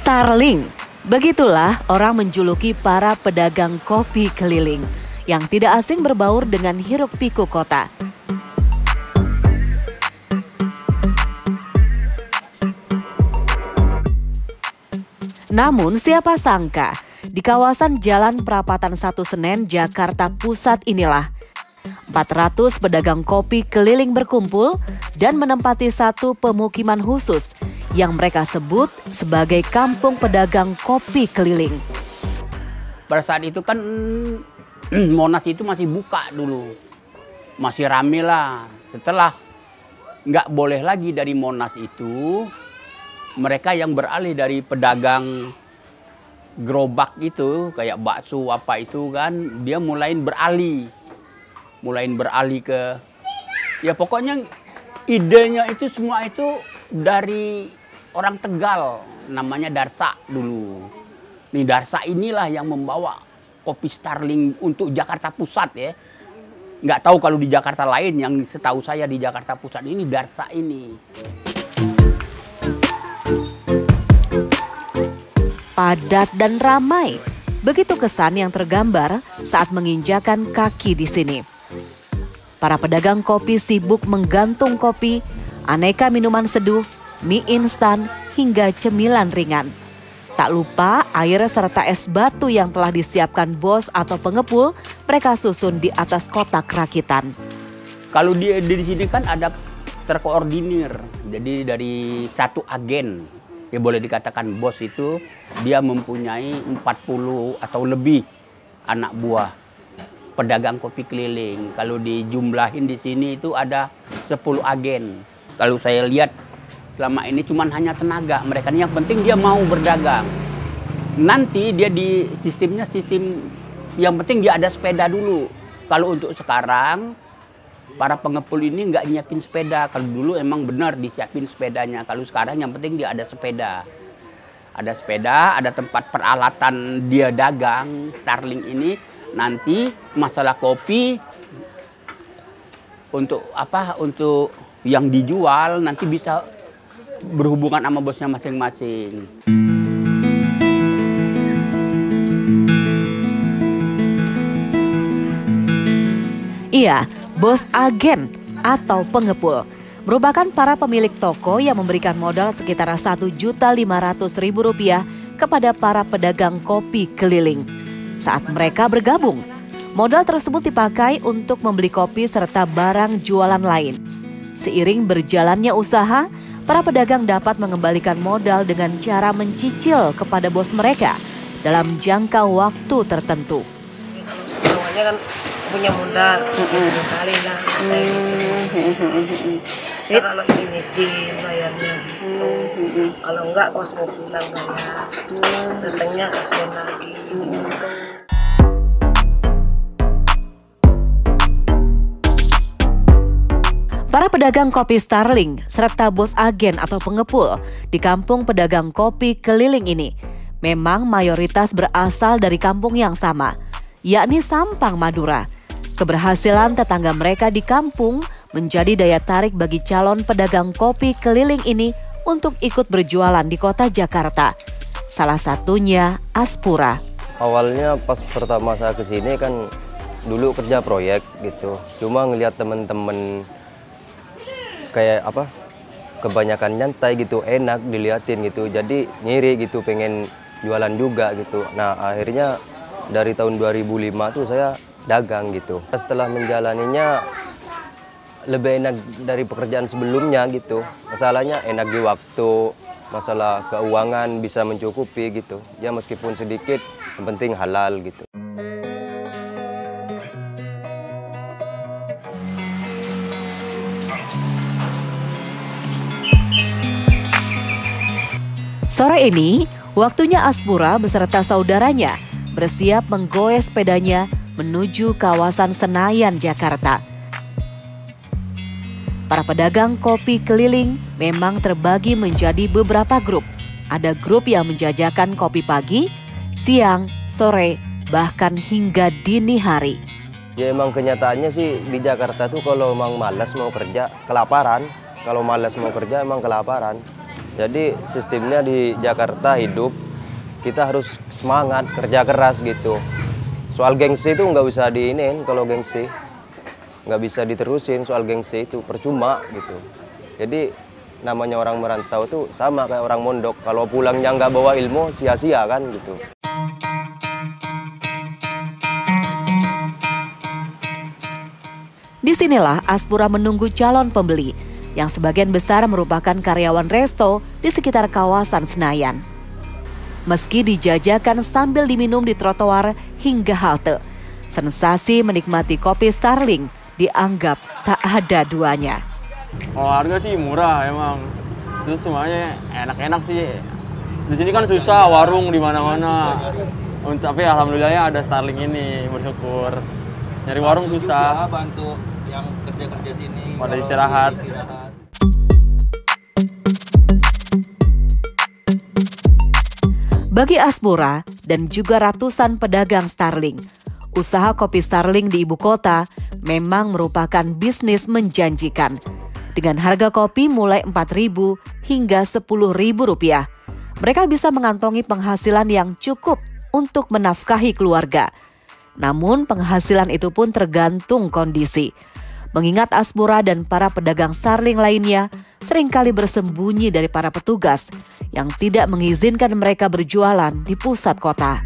Starling. Begitulah orang menjuluki para pedagang kopi keliling yang tidak asing berbaur dengan hiruk-pikuk kota. Namun siapa sangka di kawasan Jalan Prapatan 1 Senen, Jakarta Pusat inilah 400 pedagang kopi keliling berkumpul dan menempati satu pemukiman khusus yang mereka sebut sebagai Kampung Pedagang Kopi Keliling. Pada saat itu kan Monas itu masih buka dulu, masih rame lah. Setelah nggak boleh lagi dari Monas itu, mereka yang beralih dari pedagang gerobak itu, kayak bakso apa itu kan, dia mulai beralih ke, ya pokoknya idenya itu semua itu dari orang Tegal, namanya Darsa dulu. Nih Darsa inilah yang membawa kopi Starling untuk Jakarta Pusat ya. Nggak tahu kalau di Jakarta lain, yang setahu saya di Jakarta Pusat ini Darsa ini. Padat dan ramai, begitu kesan yang tergambar saat menginjakan kaki di sini. Para pedagang kopi sibuk menggantung kopi, aneka minuman seduh, mie instan, hingga cemilan ringan. Tak lupa air serta es batu yang telah disiapkan bos atau pengepul, mereka susun di atas kotak rakitan. Kalau di sini kan ada terkoordinir, jadi dari satu agen, ya boleh dikatakan bos itu, dia mempunyai 40 atau lebih anak buah pedagang kopi keliling. Kalau dijumlahin di sini itu ada 10 agen. Kalau saya lihat selama ini cuma hanya tenaga mereka, yang penting dia mau berdagang. Nanti dia di sistem yang penting dia ada sepeda dulu. Kalau untuk sekarang para pengepul ini nggak nyiapin sepeda. Kalau dulu emang benar disiapin sepedanya. Kalau sekarang yang penting dia ada sepeda. Ada sepeda, ada tempat peralatan dia dagang Starling ini. Nanti masalah kopi untuk apa? Untuk yang dijual nanti bisa berhubungan sama bosnya masing-masing. Iya, bos agen atau pengepul merupakan para pemilik toko yang memberikan modal sekitar Rp1.500.000 kepada para pedagang kopi keliling. Saat mereka bergabung, modal tersebut dipakai untuk membeli kopi serta barang jualan lain. Seiring berjalannya usaha, para pedagang dapat mengembalikan modal dengan cara mencicil kepada bos mereka dalam jangka waktu tertentu. Awalnya kan punya modal, kali lah. Ya, kalau ini nyicil bayarnya, kalau enggak pas mau pulang bayar, datangnya kasih lagi. Para pedagang kopi Starling serta bos agen atau pengepul di Kampung Pedagang Kopi Keliling ini memang mayoritas berasal dari kampung yang sama, yakni Sampang, Madura. Keberhasilan tetangga mereka di kampung menjadi daya tarik bagi calon pedagang kopi keliling ini untuk ikut berjualan di kota Jakarta. Salah satunya Aspura. Awalnya pas pertama saya kesini kan dulu kerja proyek gitu, cuma ngelihat temen-temen kayak apa, kebanyakan nyantai gitu, enak diliatin gitu, jadi ngiri gitu, pengen jualan juga gitu. Nah akhirnya dari tahun 2005 tuh saya dagang gitu. Setelah menjalaninya lebih enak dari pekerjaan sebelumnya gitu. Masalahnya enak di waktu, masalah keuangan bisa mencukupi gitu. Ya meskipun sedikit, yang penting halal gitu. Sore ini, waktunya Aspura beserta saudaranya bersiap menggoes sepedanya menuju kawasan Senayan, Jakarta. Para pedagang kopi keliling memang terbagi menjadi beberapa grup. Ada grup yang menjajakan kopi pagi, siang, sore, bahkan hingga dini hari. Ya emang kenyataannya sih di Jakarta tuh kalau emang malas mau kerja, kelaparan. Kalau malas mau kerja emang kelaparan. Jadi sistemnya di Jakarta hidup, kita harus semangat, kerja keras gitu. Soal gengsi itu nggak bisa diinin, kalau gengsi nggak bisa diterusin, soal gengsi itu percuma gitu. Jadi namanya orang merantau tuh sama kayak orang mondok, kalau pulangnya nggak bawa ilmu sia-sia kan gitu. Disinilah Aspura menunggu calon pembeli, yang sebagian besar merupakan karyawan resto di sekitar kawasan Senayan. Meski dijajakan sambil diminum di trotoar hingga halte, sensasi menikmati kopi Starling dianggap tak ada duanya. Oh, harga sih murah emang. Terus semuanya enak-enak sih. Di sini kan susah warung di mana-mana. Tapi alhamdulillahnya ada Starling ini, bersyukur. Nyari warung susah. Bantu yang kerja-kerja sini. Pada istirahat. Bagi Aspura dan juga ratusan pedagang Starling, usaha kopi Starling di ibu kota memang merupakan bisnis menjanjikan. Dengan harga kopi mulai Rp4.000 hingga Rp10.000, mereka bisa mengantongi penghasilan yang cukup untuk menafkahi keluarga. Namun penghasilan itu pun tergantung kondisi. Mengingat Aspura dan para pedagang Starling lainnya seringkali bersembunyi dari para petugas yang tidak mengizinkan mereka berjualan di pusat kota.